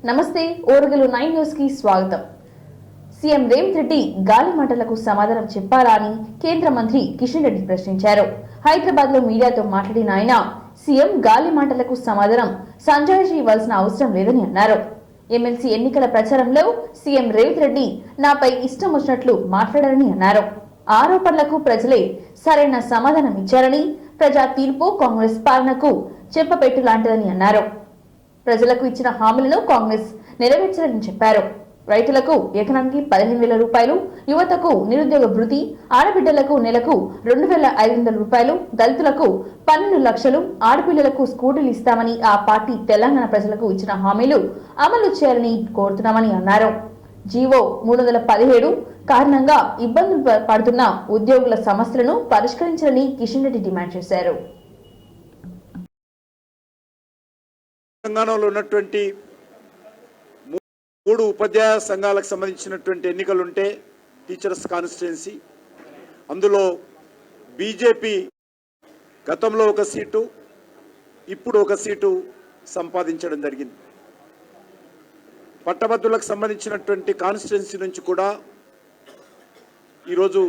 నమస్తే ఓరుగలు 9 న్యూస్ కి స్వాగతం. సీఎం రేవంత్ రెడ్డి గాలి మాటలకు సమాధానం చెప్పాలా అని కేంద్ర మంత్రి కిషన్ రెడ్డి ప్రశ్నించారు. హైదరాబాద్ లో మీడియాతో మాట్లాడిన ఆయన సీఎం గాలి మాటలకు సమాధానం సంజాయిషి ఇవ్వాల్సిన అవసరం లేదని అన్నారు. ఎమ్మెల్సీ ఎన్నికల ప్రచారంలో సీఎం రేవంత్ రెడ్డి నాపై ఇష్టం వచ్చినట్లు మాట్లాడారని అన్నారు. ఆరోపణలకు ప్రజలే సరైన సమాధానం ఇచ్చారని, ప్రజా తీర్పు కాంగ్రెస్ పాలనకు చెప్పపెట్టు లాంటిదని అన్నారు. ప్రజలకు ఇచ్చిన హామీలను కాంగ్రెస్ నెరవేర్చాలని చెప్పారు. రైతులకు ఎకరానికి 15,000 రూపాయలు, యువతకు నిరుద్యోగ భృతి, ఆడబిడ్డలకు నెలకు 2,500 రూపాయలు, దళితులకు 12 లక్షలు, ఆడపిల్లలకు స్కూటీలు ఇస్తామని ఆ పార్టీ తెలంగాణ ప్రజలకు ఇచ్చిన హామీలు అమలు చేయాలని కోరుతున్నామని అన్నారు. జీవో 317 కారణంగా ఇబ్బందులు పడుతున్న ఉద్యోగుల సమస్యలను పరిష్కరించాలని కిషన్ రెడ్డి డిమాండ్ చేశారు. తెలంగాణలో ఉన్నటువంటి 3 ఉపాధ్యాయ సంఘాలకు సంబంధించినటువంటి ఎన్నికలుంటే టీచర్స్ కాన్స్టిట్యుయెన్సీ, అందులో బీజేపీ గతంలో ఒక సీటు, ఇప్పుడు ఒక సీటు సంపాదించడం జరిగింది. పట్టభద్రులకు సంబంధించినటువంటి కాన్స్టిట్యుయెన్సీ నుంచి కూడా ఈరోజు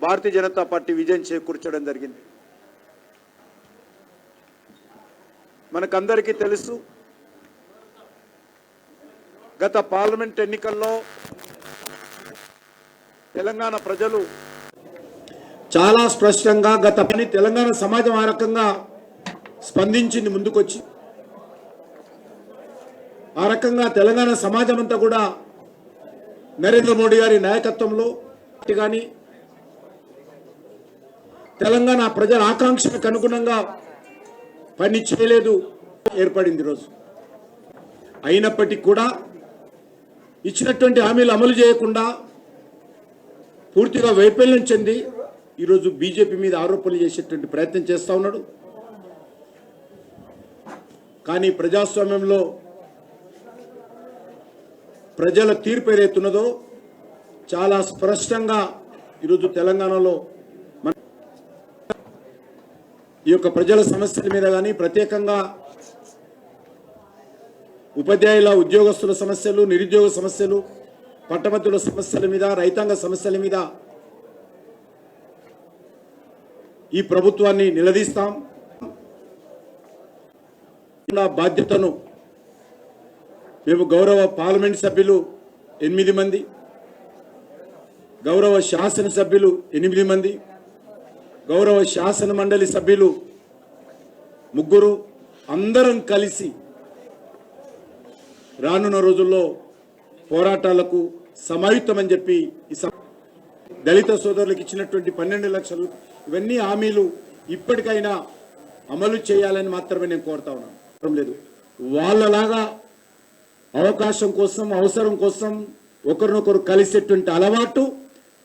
భారతీయ జనతా పార్టీ విజయం చేకూర్చడం జరిగింది. మనకందరికీ తెలుసు, గత పార్లమెంట్ ఎన్నికల్లో తెలంగాణ ప్రజలు చాలా స్పష్టంగా తెలంగాణ సమాజం ఆ రకంగా స్పందించింది, ముందుకొచ్చి ఆ రకంగా తెలంగాణ సమాజం అంతా కూడా నరేంద్ర మోడీ గారి నాయకత్వంలో కానీ తెలంగాణ ప్రజల ఆకాంక్షలకు అనుగుణంగా పని చేయలేదు ఏర్పడింది. రోజు అయినప్పటికీ కూడా ఇచ్చినటువంటి హామీలు అమలు చేయకుండా పూర్తిగా వైఫల్యం చెంది ఈరోజు బీజేపీ మీద ఆరోపణలు చేసేటువంటి ప్రయత్నం చేస్తూ ఉన్నాడు. కానీ ప్రజాస్వామ్యంలో ప్రజల తీర్పు ఏదైతున్నదో చాలా స్పష్టంగా ఈరోజు తెలంగాణలో ఈ యొక్క ప్రజల సమస్యల మీద కానీ, ప్రత్యేకంగా ఉపాధ్యాయుల ఉద్యోగస్తుల సమస్యలు, నిరుద్యోగ సమస్యలు, పట్టభద్రుల సమస్యల మీద, రైతాంగ సమస్యల మీద ఈ ప్రభుత్వాన్ని నిలదీస్తాం. బాధ్యతను మేము గౌరవ పార్లమెంట్ సభ్యులు 8 మంది, గౌరవ శాసనసభ్యులు 8 మంది, గౌరవ శాసన మండలి సభ్యులు 3 అందరం కలిసి రానున్న రోజుల్లో పోరాటాలకు సమాయుత్తమని చెప్పి దళిత సోదరులకు ఇచ్చినటువంటి 12 లక్షలు ఇవన్నీ హామీలు ఇప్పటికైనా అమలు చేయాలని మాత్రమే నేను కోరుతా ఉన్నాను. లేదు, వాళ్ళలాగా అవకాశం కోసం, అవసరం కోసం ఒకరినొకరు కలిసేటువంటి అలవాటు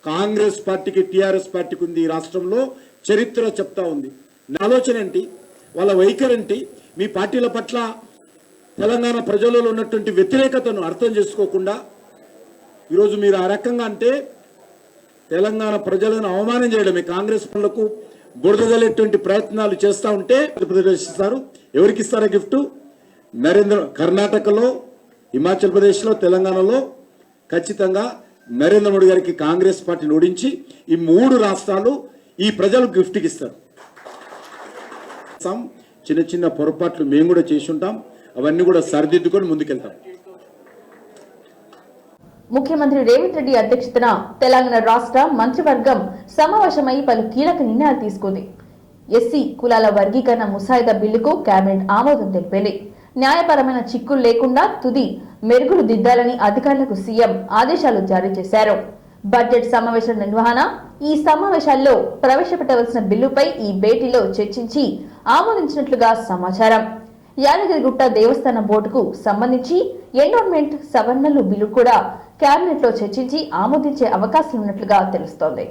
కాంగ్రెస్ పార్టీకి, టీఆర్ఎస్ పార్టీకి ఉంది. ఈ రాష్ట్రంలో చరిత్ర చెప్తా ఉంది. నా ఆలోచన ఏంటి, వాళ్ళ వైఖరి ఏంటి, మీ పార్టీల పట్ల తెలంగాణ ప్రజలలో ఉన్నటువంటి వ్యతిరేకతను అర్థం చేసుకోకుండా ఈరోజు మీరు ఆ రకంగా అంటే తెలంగాణ ప్రజలను అవమానం చేయడమే. కాంగ్రెస్ పనులకు బురదగలేటువంటి ప్రయత్నాలు చేస్తూ ఉంటే ప్రదర్శిస్తారు. ఎవరికి ఇస్తారా గిఫ్ట్? కర్ణాటకలో, హిమాచల్ ప్రదేశ్లో, తెలంగాణలో ఖచ్చితంగా నరేంద్ర మోడీ గారికి కాంగ్రెస్ పార్టీని ఓడించి ఈ 3 రాష్ట్రాలు ఈ ప్రజలకు గిఫ్ట్కి ఇస్తారు. చిన్న చిన్న పొరపాట్లు మేము కూడా చేసి ఉంటాం, అవన్నీ కూడా సరిదిద్దుకొని ముందుకెళ్తాం. ముఖ్యమంత్రి రేవంత్ రెడ్డి అధ్యక్షతన తెలంగాణ రాష్ట్ర మంత్రివర్గం సమావేశమై పలు కీలక నిర్ణయాలు తీసుకుంది. ఎస్సీ కులాల వర్గీకరణ ముసాయిదా బిల్లుకు కేబినెట్ ఆమోదం తెలిపింది. న్యాయపరమైన చిక్కులు లేకుండా తుది మెరుగులు దిద్దాలని అధికారులకు సీఎం ఆదేశాలు జారీ చేశారు. బడ్జెట్ సమావేశాల నిర్వహణ, ఈ సమావేశాల్లో ప్రవేశపెట్టవలసిన బిల్లుపై ఈ భేటీలో చర్చించి ఆమోదించినట్లుగా సమాచారం. యాదగిరిగుట్ట దేవస్థాన బోర్డుకు సంబంధించి ఎండోన్మెంట్ సవరణలు బిల్లు కూడా కేబినెట్ లో చర్చించి ఆమోదించే అవకాశం ఉన్నట్లుగా తెలుస్తోంది.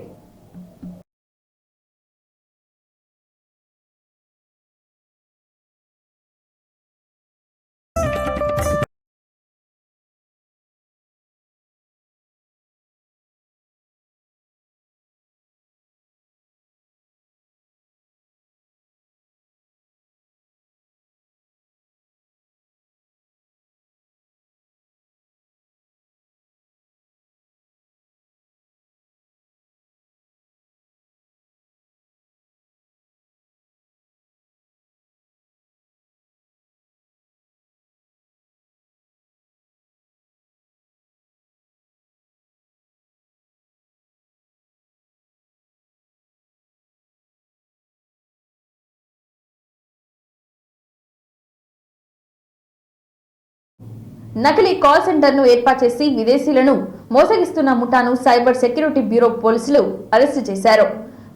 నకిలీ కాల్ సెంటర్ను ఏర్పాటు చేసి విదేశీయులను మోసగిస్తున్న ముఠాను సైబర్ సెక్యూరిటీ బ్యూరో పోలీసులు అరెస్టు చేశారు.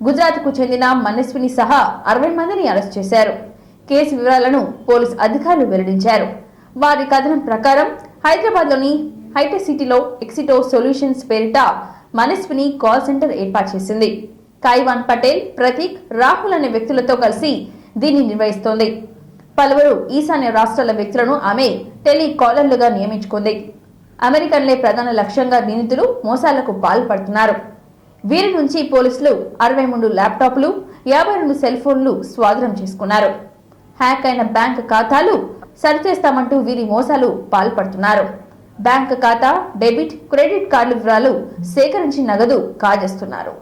గుజరాత్కు చెందిన మనస్విని సహా 60 మందిని అరెస్టు చేశారు. కేసు వివరాలను పోలీసు అధికారులు వెల్లడించారు. వారి కథనం ప్రకారం హైదరాబాద్లోని హైటెక్ సిటీలో ఎక్సిటో సొల్యూషన్స్ పేరిట మనస్విని కాల్ సెంటర్ ఏర్పాటు చేసింది. కైవాన్ పటేల్, ప్రతీక్, రాహుల్ అనే వ్యక్తులతో కలిసి దీన్ని నిర్వహిస్తోంది. పలువురు ఈశాన్య రాష్ట్రాల వ్యక్తులను ఆమె టెలికాలర్లుగా నియమించుకుంది. అమెరికన్లే ప్రధాన లక్ష్యంగా నిందితులు మోసాలకు పాల్పడుతున్నారు. వీరి నుంచి పోలీసులు 63 ల్యాప్టాప్లు, 52 సెల్ ఫోన్లు స్వాధీనం చేసుకున్నారు. హ్యాక్ అయిన బ్యాంక్ ఖాతాలు సరిచేస్తామంటూ వీరి మోసాలు పాల్పడుతున్నారు. బ్యాంక్ ఖాతా, డెబిట్, క్రెడిట్ కార్డుల వివరాలు సేకరించి నగదు కాజేస్తున్నారు.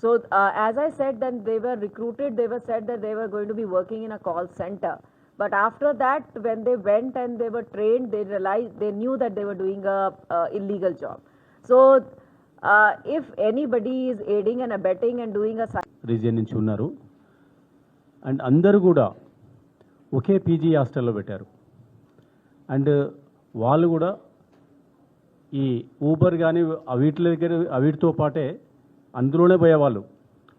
So as I said, then they were recruited, they were said that they were going to be working in a call center. But after that, when they went and they were trained, they realized, they knew that they were doing a illegal job. So if anybody is aiding and abetting and doing a region నుంచి ఉన్నారు and అందరూ కూడా ఒకే PG హాస్టల్లో పెట్టారు. And వాళ్ళు కూడా ఈ Uber కానీ వీటితో పాటే అందులోనే పోయేవాళ్ళు.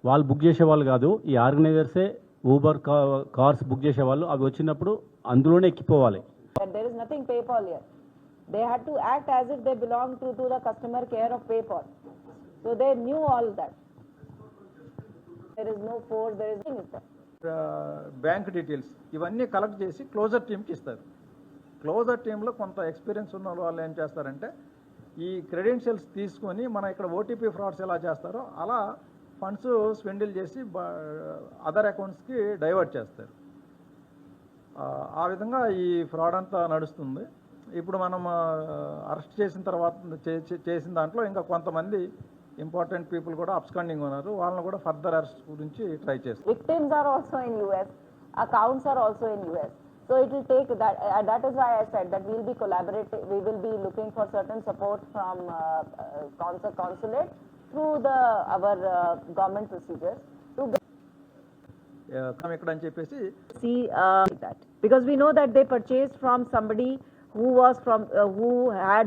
వాళ్ళు బుక్ చేసేవాళ్ళు కాదు, ఈ ఆర్గనైజర్సే ఊబర్ కార్స్ బుక్ చేసేవాళ్ళు. అవి వచ్చినప్పుడు అందులోనే ఎక్కిపోవాలి. there is nothing PayPal here. They had to act as if they belong to the customer care of PayPal. So they knew all that. There is no force, there is nothing. Bank details ఇవన్నీ collect చేసి closure టీమ్కి ఇస్తారు. Closure టీంలో కొంత experience ఉన్న వాళ్ళు ఏం చేస్తారంటే ఈ క్రెడెన్షియల్స్ తీసుకొని మన ఇక్కడ ఓటీపీ ఫ్రాడ్స్ ఎలా చేస్తారో అలా ఫండ్స్ స్పెండిల్ చేసి అదర్ అకౌంట్స్కి డైవర్ట్ చేస్తారు. ఆ విధంగా ఈ ఫ్రాడ్ అంతా నడుస్తుంది. ఇప్పుడు మనం అరెస్ట్ చేసిన తర్వాత చేసిన దాంట్లో ఇంకా కొంతమంది ఇంపార్టెంట్ పీపుల్ కూడా అబ్స్కాండింగ్ ఉన్నారు. వాళ్ళని కూడా ఫర్దర్ అరెస్ట్ గురించి ట్రై చేస్తారు. Victims are also in US, accounts are also in US. So it will take that. That is why I said that we will be collaborating. We will be looking for certain support from consulate through our government procedures to ఇక్కడ అని చెప్పేసి see that, because we know that they purchased from somebody who was from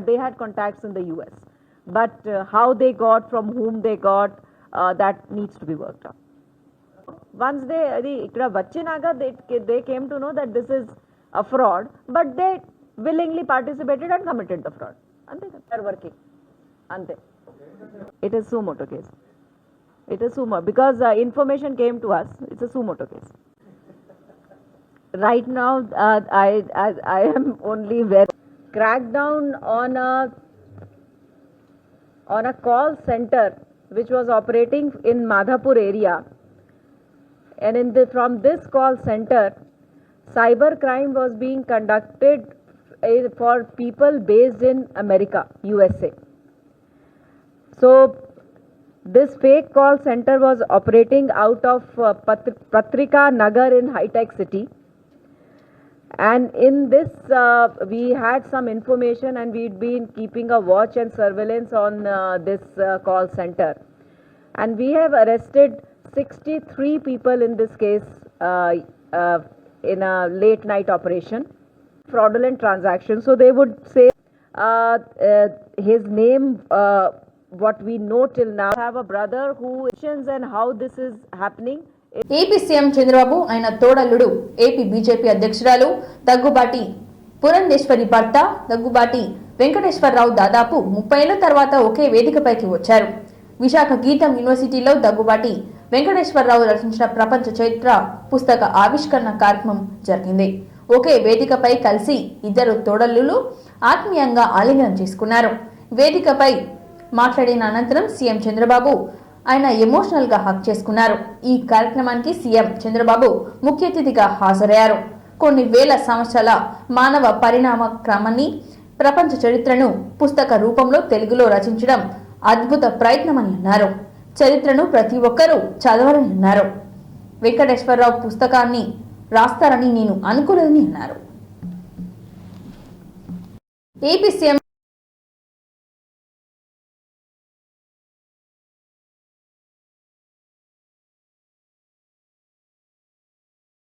they had contacts in the US, but how they got, from whom they got, that needs to be worked out. Once ikkada vachinaga they came to know that this is a fraud, but they willingly participated and committed the fraud. Ante they are working. Ante it is suo moto case. It is suo moto because information came to us. It's a suo moto case. Right now I am only crackdown on a call center which was operating in Madhapur area. And from this call center, cyber crime was being conducted for people based in America, USA. So this fake call center was operating out of Patrika Nagar in High-Tech City. And in this, we had some information and we'd been keeping a watch and surveillance on this call center. And we have arrested 63 people in this case in a late night operation, fraudulent transaction. So they would say his name, what we know till now. I have a brother who mentions and how this is happening. AP CM Chandrababu ఆయన తోడల్లుడు AP BJP అధ్యక్షురాలు దగ్గుబాటి పురంధేశ్వరి భర్త దగ్గుబాటి వెంకటేశ్వరరావు దాదాపు 30 ఏళ్ల తర్వాత ఒకే వేదికపైకి వచ్చారు. విశాఖ గీతం యూనివర్సిటీలో దగ్గుబాటి వెంకటేశ్వరరావు రచించిన ప్రపంచ చరిత్ర పుస్తక ఆవిష్కరణ కార్యక్రమం జరిగింది. ఒకే వేదికపై కలిసి ఇద్దరు తోడల్లులు ఆత్మీయంగా ఆలింగనం చేసుకున్నారు. వేదికపై మాట్లాడిన అనంతరం సీఎం చంద్రబాబు ఆయన ఎమోషనల్ గా హక్ చేసుకున్నారు. ఈ కార్యక్రమానికి సీఎం చంద్రబాబు ముఖ్య అతిథిగా హాజరయ్యారు. కొన్ని వేల సంవత్సరాల మానవ పరిణామ క్రమాన్ని, ప్రపంచ చరిత్రను పుస్తక రూపంలో తెలుగులో రచించడం అద్భుత ప్రయత్నమని అన్నారు. చరిత్రను ప్రతి ఒక్కరూ చదవాలని అన్నారు. వెంకటేశ్వరరావు పుస్తకాన్ని రాస్తారని నేను అనుకోలేదని అన్నారు. AP CM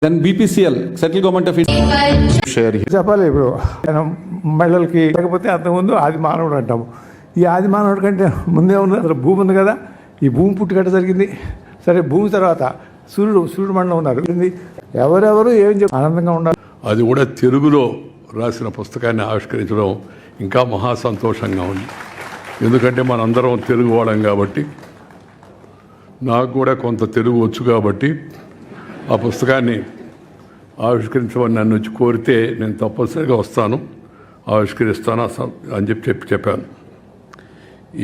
Then BPCL, Central Government of India, share here. చెప్పాలి ఇప్పుడు మనం మహిళలకి లేకపోతే అంతకుముందు ఆది మానవుడు అంటాము. ఈ ఆది మానవుడి కంటే ముందే ఉంది, అసలు భూమి ఉంది కదా, ఈ భూమి పుట్టుకట్ట జరిగింది. సరే, భూమి తర్వాత సూర్యుడు మండలం ఉన్నారు. ఎవరెవరు ఏం ఆనందంగా ఉండాలి. అది కూడా తెలుగులో రాసిన పుస్తకాన్ని ఆవిష్కరించడం ఇంకా మహా సంతోషంగా ఉంది. ఎందుకంటే మనందరం తెలుగు వాళ్ళం కాబట్టి, నాకు కూడా కొంత తెలుగు వచ్చు కాబట్టి ఆ పుస్తకాన్ని ఆవిష్కరించమని నన్ను వచ్చి కోరితే నేను తప్పనిసరిగా వస్తాను, ఆవిష్కరిస్తాను అని చెప్పాను.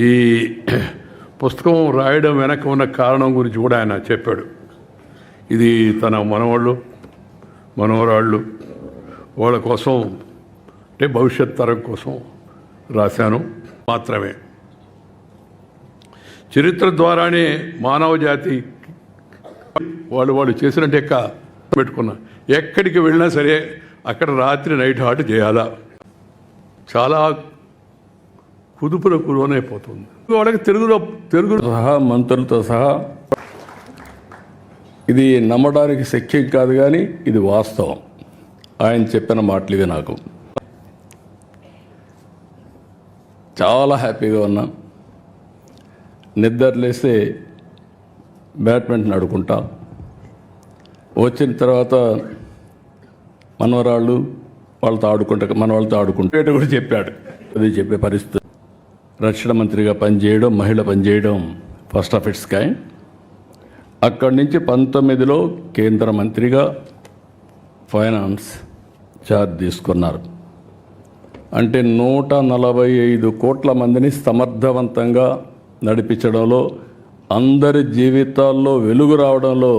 ఈ పుస్తకం రాయడం వెనక ఉన్న కారణం గురించి కూడా ఆయన చెప్పాడు. ఇది తన మనవరాళ్ళు వాళ్ళ కోసం, అంటే భవిష్యత్ తరం కోసం రాశాను మాత్రమే. చరిత్ర ద్వారానే మానవ జాతి వాళ్ళు చేసినట్టు పెట్టుకున్నా. ఎక్కడికి వెళ్ళినా సరే అక్కడ రాత్రి నైట్ హాల్ట్ చేయాలా, చాలా కుదుపులకు లోనైపోతుంది. వాళ్ళకి తెలుగు సహా మంత్రులతో సహా ఇది నమ్మడానికి శక్యం కాదు, కానీ ఇది వాస్తవం. ఆయన చెప్పిన మాటలు ఇవి. నాకు చాలా హ్యాపీగా ఉన్నా. నిద్రలేస్తే బ్యాడ్మింటన్ ఆడుకుంటా, వచ్చిన తర్వాత మనవరాళ్ళు వాళ్ళతో ఆడుకుంటా కూడా చెప్పాడు. అది చెప్పే పరిస్థితి. రక్షణ మంత్రిగా పనిచేయడం, మహిళ పనిచేయడం ఫస్ట్ ఆఫ్ ఇట్స్ కైండ్. అక్కడి నుంచి 19లో కేంద్ర మంత్రిగా ఫైనాన్స్ ఛార్జ్ తీసుకున్నారు. అంటే 145 కోట్ల మందిని సమర్థవంతంగా నడిపించడంలో, అందరి జీవితాల్లో వెలుగు రావడంలో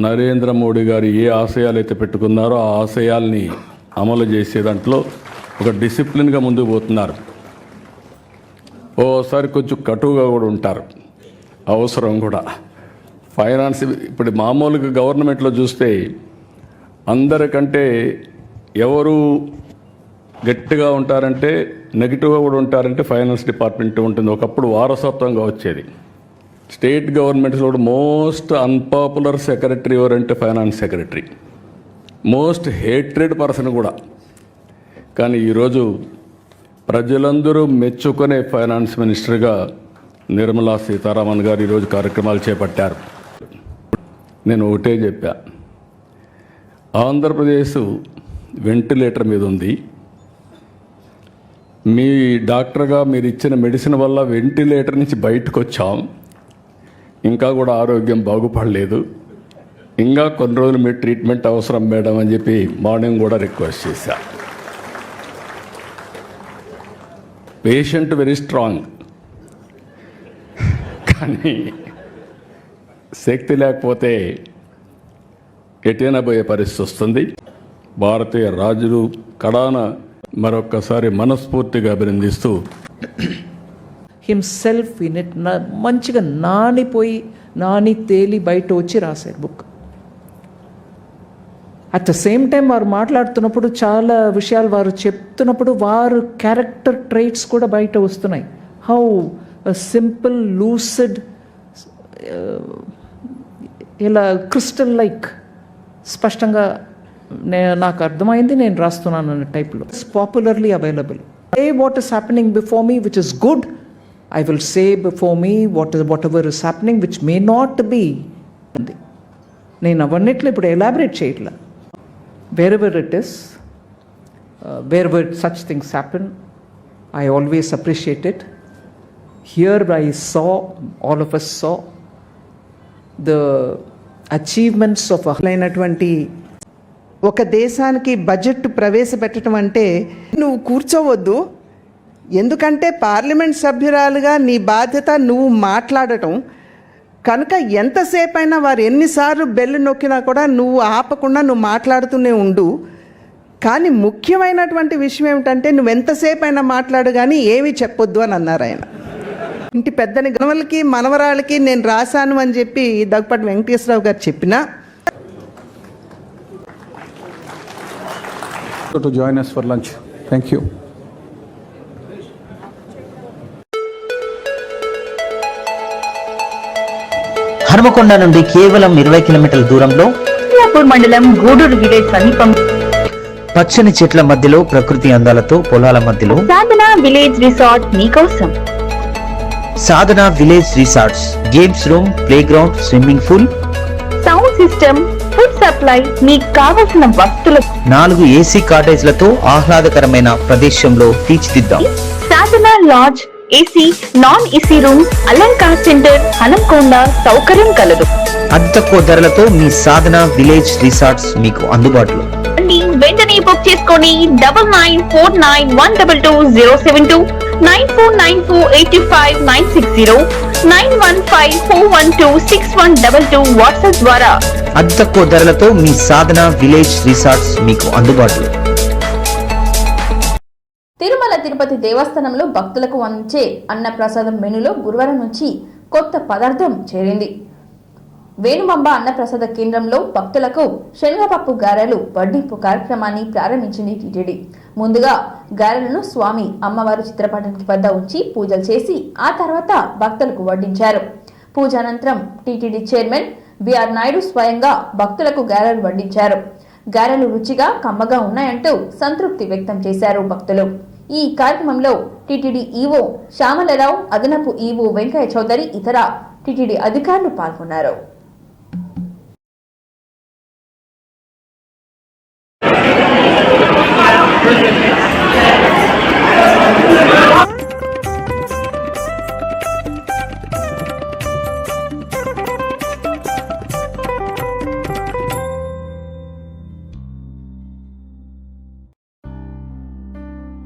నరేంద్ర మోడీ గారు ఏ ఆశయాలు అయితే పెట్టుకున్నారో ఆ ఆశయాల్ని అమలు చేసే దాంట్లో ఒక డిసిప్లిన్గా ముందుకు పోతున్నారు. ఓసారి కొంచెం కటువుగా కూడా ఉంటారు, అవసరం కూడా. ఫైనాన్స్ ఇప్పుడు మామూలుగా గవర్నమెంట్లో చూస్తే అందరికంటే ఎవరు గట్టిగా ఉంటారంటే, నెగిటివ్గా కూడా ఉంటారంటే ఫైనాన్స్ డిపార్ట్మెంట్ ఉంటుంది. ఒకప్పుడు వారసత్వంగా వచ్చేది. స్టేట్ గవర్నమెంట్స్లో కూడా మోస్ట్ అన్పాపులర్ సెక్రటరీ ఎవరంటే finance secretary, most hatred person కూడా. కానీ ఈరోజు ప్రజలందరూ మెచ్చుకునే ఫైనాన్స్ మినిస్టర్గా నిర్మలా సీతారామన్ గారు ఈరోజు కార్యక్రమాలు చేపట్టారు. నేను ఒకటే చెప్పా, ఆంధ్రప్రదేశ్ వెంటిలేటర్ మీద ఉంది. మీ డాక్టర్గా మీరు ఇచ్చిన మెడిసిన్ వల్ల వెంటిలేటర్ నుంచి బయటకు వచ్చాం, ఇంకా కూడా ఆరోగ్యం బాగుపడలేదు, ఇంకా కొన్ని రోజులు మీ ట్రీట్మెంట్ అవసరం మేడం అని చెప్పి మార్నింగ్ కూడా రిక్వెస్ట్ చేశా. పేషెంట్ వెరీ స్ట్రాంగ్, కానీ శక్తి లేకపోతే ఎటైనా పోయే పరిస్థితి వస్తుంది. భారతీయ రాజులు కడాన మరొక్కసారి మనస్ఫూర్తిగా అభినందిస్తూ హిమ్సెల్ఫ్ ఇన్ ఇట్ మంచిగా నాని తేలి బయట వచ్చి రాశారు book. At the same time వారు మాట్లాడుతున్నప్పుడు చాలా విషయాలు వారు చెప్తున్నప్పుడు వారు క్యారెక్టర్ ట్రైట్స్ కూడా బయట వస్తున్నాయి. హౌ సింపుల్, లూసిడ్, ఇలా క్రిస్టల్ లైక్ స్పష్టంగా నాకు అర్థమైంది, నేను రాస్తున్నాను అన్న టైప్లో. It's popularly available. Say what is happening before me which is good, I will say before me whatever is happening which may not be. నేను అవన్నిట్లో ఇప్పుడు ఎలాబరేట్ చేయట్లా. wherever it is, wherever such things happen, I always appreciate it. Here I saw, all of us saw the achievements of అయినటువంటి ఒక దేశానికి budget ప్రవేశపెట్టడం అంటే నువ్వు కూర్చోవద్దు, ఎందుకంటే పార్లమెంట్ సభ్యురాలుగా నీ బాధ్యత నువ్వు మాట్లాడటం కనుక ఎంతసేపు అయినా వారు ఎన్నిసార్లు బెల్లు నొక్కినా కూడా నువ్వు ఆపకుండా నువ్వు మాట్లాడుతూనే ఉండు. కానీ ముఖ్యమైనటువంటి విషయం ఏమిటంటే నువ్వు ఎంతసేపు అయినా మాట్లాడు కానీ ఏమీ చెప్పొద్దు అని అన్నారు ఆయన. ఇంటి పెద్దని గణవలకి మనవరాళ్ళకి నేను రాశాను అని చెప్పి దగ్గుపాటి వెంకటేశ్వరరావు గారు చెప్పినా to join us for lunch. Thank you. Hanumakonda నుండి కేవలం 20 కిలోమీటర్ల దూరంలో మైలాపూర్ మండలం గూడూరు విలేజ్ సమీపం పచ్చని చెట్ల మధ్యలో ప్రకృతి అందాలతో పొలాల మధ్యలో సాధన విలేజ్ రిసార్ట్ మీకోసం. Sadhana village resorts, games room, play ground, swimming pool, sound system, food supply, మీకు కావలసిన వస్తువులు 4 ఏసీ కాటేజ్లతో ఆహ్లాదకరమైన ప్రదేశంలో తీర్చిదిద్దాం. Sadhana lodge, AC, non AC rooms, Alankar center, Hanamkonda సౌకర్యం కలదు. అతి తక్కువ ధరలతో మీ సాధన విలేజ్ రిసార్ట్స్ మీకు అందుబాటులో. వెంటనే బుక్ చేసుకొని 9949122072 949485960915412612 వాట్సాప్ ద్వారా అతి తక్కువ ధరలతో మీ సాధన విలేజ్ రిసార్ట్స్ మీకు అందుబాటులో. తిరుమల తిరుపతి దేవస్థానంలో భక్తులకు అందించే అన్నప్రసాదం మెనూలో గురువారం నుంచి కొత్త పదార్థం చేరింది. వేణుమాంబ అన్నప్రసాద కేంద్రంలో భక్తులకు శనగపప్పు గారెలు వడ్డింపు కార్యక్రమాన్ని ప్రారంభించింది టీటీడీ. ముందుగా గారెలను స్వామి అమ్మవారు చిత్రపటానికి వద్ద ఉంచి పూజలు చేసి ఆ తర్వాత భక్తులకు వడ్డించారు. పూజ అనంతరం టీటీడీ చైర్మన్ బిఆర్ నాయుడు స్వయంగా భక్తులకు గారెలు వడ్డించారు. గారెలు రుచిగా కమ్మగా ఉన్నాయంటూ సంతృప్తి వ్యక్తం చేశారు భక్తులు. ఈ కార్యక్రమంలో టీటీడీ ఈవో శ్యామలరావు, అదనపు ఈవో వెంకయ్య చౌదరి, ఇతర టీటీడీ అధికారులు పాల్గొన్నారు.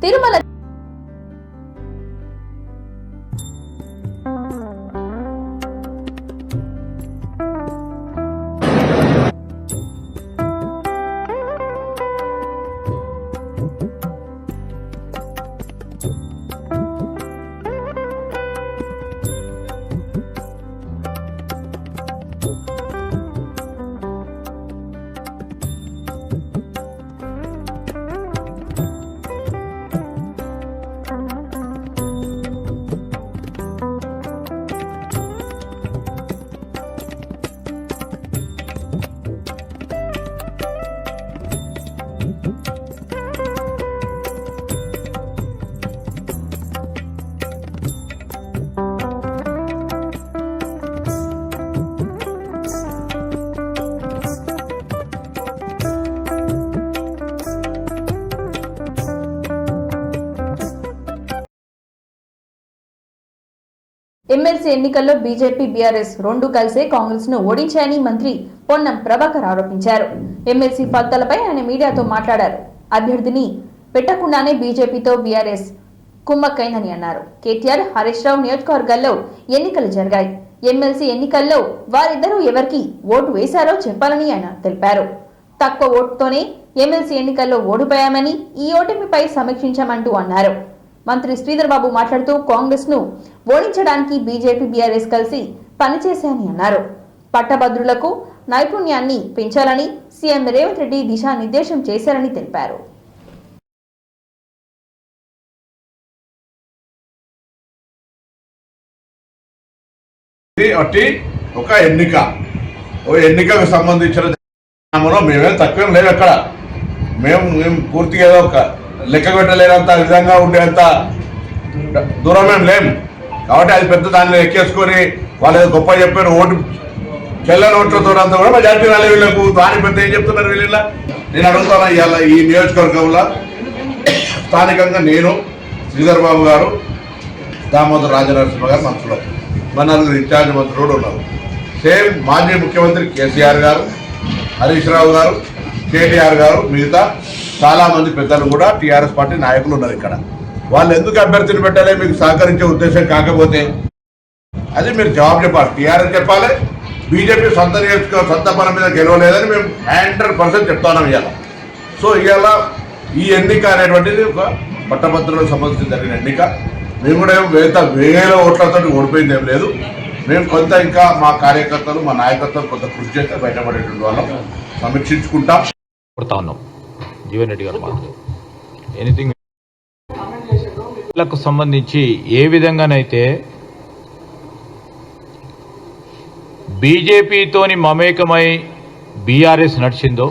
తిరుమల ఎమ్మెల్సీ ఎన్నికల్లో బీజేపీ, బీఆర్ఎస్ రెండు కలిసే కాంగ్రెస్ ను ఓడించాయని మంత్రి పొన్నం ప్రభాకర్ ఆరోపించారు. ఎమ్మెల్సీ ఫలితాలపై ఆయన మీడియాతో మాట్లాడారు. అభ్యర్థిని పెట్టకుండానే బీజేపీతో బీఆర్ఎస్ కుమ్మక్కైందని అన్నారు. కేటీఆర్, హరీష్ రావు నియోజకవర్గాల్లో ఎన్నికలు జరిగాయి. ఎమ్మెల్సీ ఎన్నికల్లో వారిద్దరూ ఎవరికి ఓటు వేశారో చెప్పాలని ఆయన తెలిపారు. తక్కువ ఓటుతోనే ఎమ్మెల్సీ ఎన్నికల్లో ఓడిపోయామని, ఈ ఓటమిపై సమీక్షించామంటూ అన్నారు. మంత్రి శ్రీధర్ బాబు మాట్లాడుతూ కాంగ్రెస్ ను ఓడించడానికి బీజేపీ, బీఆర్ఎస్ కలిసి పనిచేశాయని అన్నారు. పట్టభద్రులకు నైపుణ్యాన్ని పెంచాలని సీఎం రేవంత్ రెడ్డి దిశానిర్దేశం చేశారని తెలిపారు. ఒక ఎన్నికకు సంబంధించిన మేమే తక్కువేం లేదు. అక్కడ మేము పూర్తిగా ఒక లెక్క పెట్టలేనంత విధంగా ఉండేంత దూరమేం లేము. కాబట్టి అది పెద్ద దాన్ని ఎక్కేసుకొని వాళ్ళు ఏదో గొప్ప చెప్పారు, ఓటు చెల్లని ఓట్లతో అంతా కూడా మెజార్టీ రాలే వీళ్ళకు. దాని పెద్ద ఏం చెప్తున్నారు వీళ్ళ. నేను అడుగుతాను, ఇవాళ ఈ నియోజకవర్గంలో స్థానికంగా నేను, శ్రీధర్ బాబు గారు, దామోదర్ రాజనరసింహ గారు మంత్రులు, మన ఇన్ఛార్జ్ మంత్రులు కూడా ఉన్నారు. సేమ్ మాజీ ముఖ్యమంత్రి కేసీఆర్ గారు, హరీష్ రావు గారు, కేటీఆర్ గారు, మిగతా చాలామంది పెద్దలు కూడా టీఆర్ఎస్ పార్టీ నాయకులు ఉన్నారు ఇక్కడ. వాళ్ళు ఎందుకు అభ్యర్థిని పెట్టాలి మీకు సహకరించే ఉద్దేశం కాకపోతే అది మీరు జవాబు చెప్పాలి. టీఆర్ఎస్ చెప్పాలి, బీజేపీ సొంత పని మీద గెలవలేదని మేము 100% చెప్తున్నాం ఇవాళ. సో ఇవాళ ఈ ఎన్నిక అనేటువంటిది ఒక పట్టభద్రులకు సంబంధించి జరిగిన ఎన్నిక. మేము కూడా వేల ఓట్లతో ఓడిపోయింది ఏం లేదు. మేము కొంత ఇంకా మా కార్యకర్తలు, మా నాయకత్వం కొంత కృషి చేస్తే బయటపడేటువంటి వాళ్ళం సమీక్షించుకుంటాం. జీవన్ రెడ్డి గారు ఎనీథింగ్ సంబంధించి ఏ విధంగానైతే బీజేపీతోని మమేకమై బీఆర్ఎస్ నడిచిందో,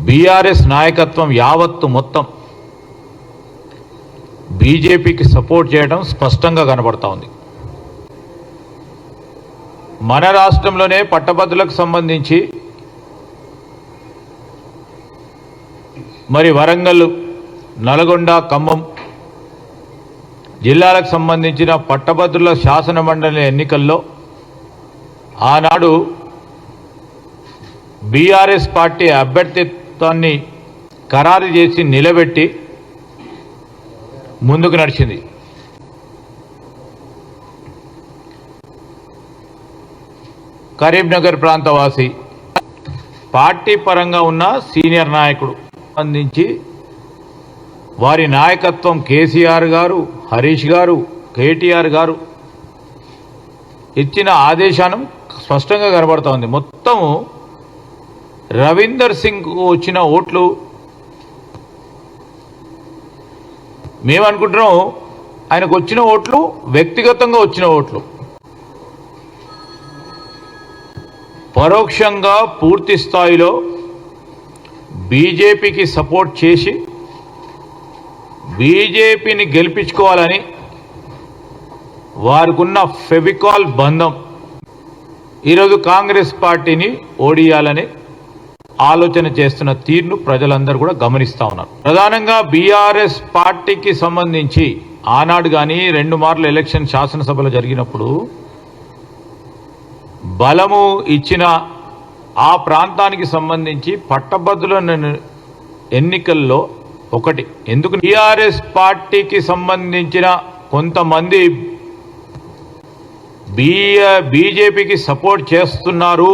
బీఆర్ఎస్ నాయకత్వం యావత్తు మొత్తం బీజేపీకి సపోర్ట్ చేయడం స్పష్టంగా కనబడతా ఉంది. మన రాష్ట్రంలోనే పట్టభద్రులకు సంబంధించి మరి వరంగల్, నల్గొండ, ఖమ్మం జిల్లాలకు సంబంధించిన పట్టభద్రుల శాసన మండలి ఎన్నికల్లో ఆనాడు బీఆర్ఎస్ పార్టీ అభ్యర్థిత్వాన్ని ఖరారు చేసి నిలబెట్టి ముందుకు నడిచింది. కరీంనగర్ ప్రాంతవాసి, పార్టీ పరంగా ఉన్న సీనియర్ నాయకుడు సంబంధించి వారి నాయకత్వం కేసీఆర్ గారు, హరీష్ గారు, కేటీఆర్ గారు ఇచ్చిన ఆదేశానం స్పష్టంగా కనబడుతోంది. మొత్తం రవీందర్ సింగ్ వచ్చిన ఓట్లు మేమనుకుంటున్నాం ఆయనకు వచ్చిన ఓట్లు వ్యక్తిగతంగా వచ్చిన ఓట్లు, పరోక్షంగా పూర్తి స్థాయిలో బీజేపీకి సపోర్ట్ చేసి బీజేపీని గెలిపించుకోవాలని వారికున్న ఫెవికాల్ బంధం ఈరోజు కాంగ్రెస్ పార్టీని ఓడియాలని ఆలోచన చేస్తున్న తీరును ప్రజలందరూ కూడా గమనిస్తూ ఉన్నారు. ప్రధానంగా బీఆర్ఎస్ పార్టీకి సంబంధించి ఆనాడు కానీ 2 మార్లు ఎలక్షన్ శాసనసభలో జరిగినప్పుడు బలము ఇచ్చిన ఆ ప్రాంతానికి సంబంధించి పట్టభద్రుల ఎన్నికల్లో ఒకటి ఎందుకు టీఆర్ఎస్ పార్టీకి సంబంధించిన కొంతమంది బీజేపీకి సపోర్ట్ చేస్తున్నారు,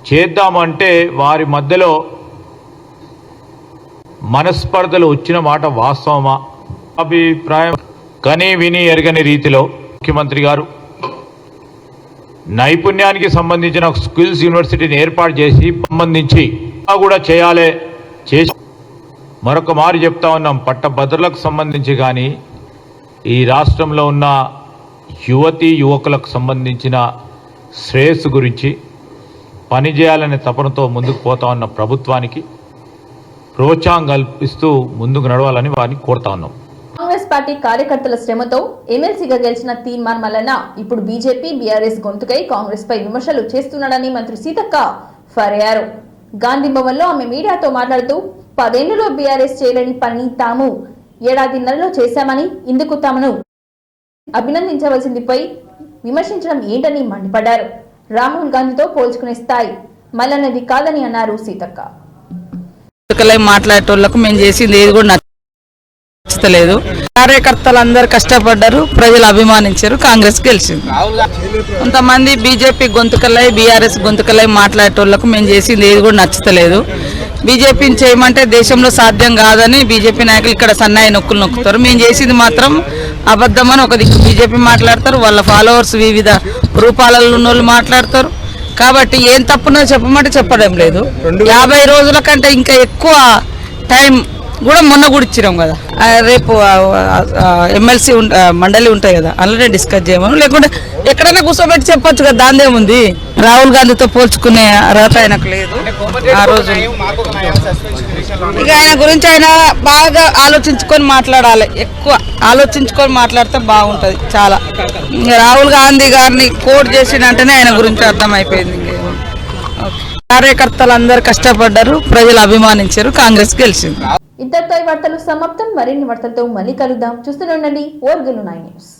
చేద్దామంటే వారి మధ్యలో మనస్పర్ధలు వచ్చిన మాట వాస్తవమా? అభిప్రాయం కని విని ఎరగని రీతిలో ముఖ్యమంత్రి గారు నైపుణ్యానికి సంబంధించిన స్కిల్స్ యూనివర్సిటీని ఏర్పాటు చేసి సంబంధించి కూడా చేసి మరొక మారు చెప్తా ఉన్నాం, పట్టభద్రులకు సంబంధించి కానీ ఈ రాష్ట్రంలో ఉన్న యువకులకు సంబంధించిన శ్రేయస్సు గురించి పనిచేయాలనే తపనతో ముందుకు పోతా ఉన్న ప్రభుత్వానికి ప్రోత్సాహం కల్పిస్తూ ముందుకు నడవాలని వారిని కోరుతా ఉన్నాం. కాంగ్రెస్ పార్టీ కార్యకర్తల శ్రమతో ఎమ్మెల్సీగా గెలిచిన తీన్మార్ మల్లన్న ఇప్పుడు బీజేపీ, బీఆర్ఎస్ గొంతుకై కాంగ్రెస్ పై విమర్శలు చేస్తున్నాడని మంత్రి సీతక్క ఫైర్ అయ్యారు. గాంధీ భవన్ లో ఆమె మీడియాతో మాట్లాడుతూ 10 ఏళ్లలో బీఆర్ఎస్ చేయలేని పని తాము 1.5 ఏళ్లలో చేశామని, ఇందుకు తమను అభినందించవలసిందిపై విమర్శించడం ఏంటని మండిపడ్డారు. రాహుల్ గాంధీతో పోల్చుకునే స్థాయి మల్లన్నది కాదని అన్నారు సీతక్క. మాట్లాడేటోళ్లకు మేము చేసింది ఏది కూడా నచ్చలేదు. కార్యకర్తలందరూ కష్టపడ్డారు, ప్రజలు అభిమానించారు, కాంగ్రెస్ గెలిచింది. కొంతమంది బీజేపీ గొంతుకలై, బీఆర్ఎస్ గొంతుకలై మాట్లాడేటోళ్లకు మేము చేసింది ఏది కూడా నచ్చలేదు. బీజేపీని చేయమంటే దేశంలో సాధ్యం కాదని బీజేపీ నాయకులు ఇక్కడ సన్నాయి నొక్కులు నొక్కుతారు. మేము చేసింది మాత్రం అబద్ధమని ఒక దిక్కు బీజేపీ మాట్లాడతారు, వాళ్ళ ఫాలోవర్స్ వివిధ రూపాలలో ఉన్న వాళ్ళు మాట్లాడతారు. కాబట్టి ఏం తప్పునో చెప్పమంటే చెప్పడం లేదు. 50 రోజుల కంటే ఇంకా ఎక్కువ టైం కూడా మొన్న కూడా ఇచ్చినాం కదా. రేపు ఎమ్మెల్సీ మండలి ఉంటాయి కదా, అందులోనే డిస్కస్ చేయమను, లేకుంటే ఎక్కడైనా కూర్చోబెట్టి చెప్పొచ్చు కదా, దాందేముంది. రాహుల్ గాంధీతో పోల్చుకునే అర్హత ఆయనకు లేదు. ఆ రోజు ఇక ఆయన గురించి ఆయన బాగా ఆలోచించుకొని మాట్లాడాలి, ఎక్కువ ఆలోచించుకొని మాట్లాడితే బాగుంటుంది చాలా. రాహుల్ గాంధీ గారిని కోట్ చేసినంటేనే ఆయన గురించి అర్థమైపోయింది. కార్యకర్తలందరూ కష్టపడ్డారు, ప్రజలు అభిమానించారు, కాంగ్రెస్ గెలిచింది. ఇంతటితో ఈ వార్తలు సమాప్తం. మరిన్ని వార్తలతో మళ్ళీ కలుద్దాం. చూస్తూనే ఉండండి ఓర్గులు 9 న్యూస్.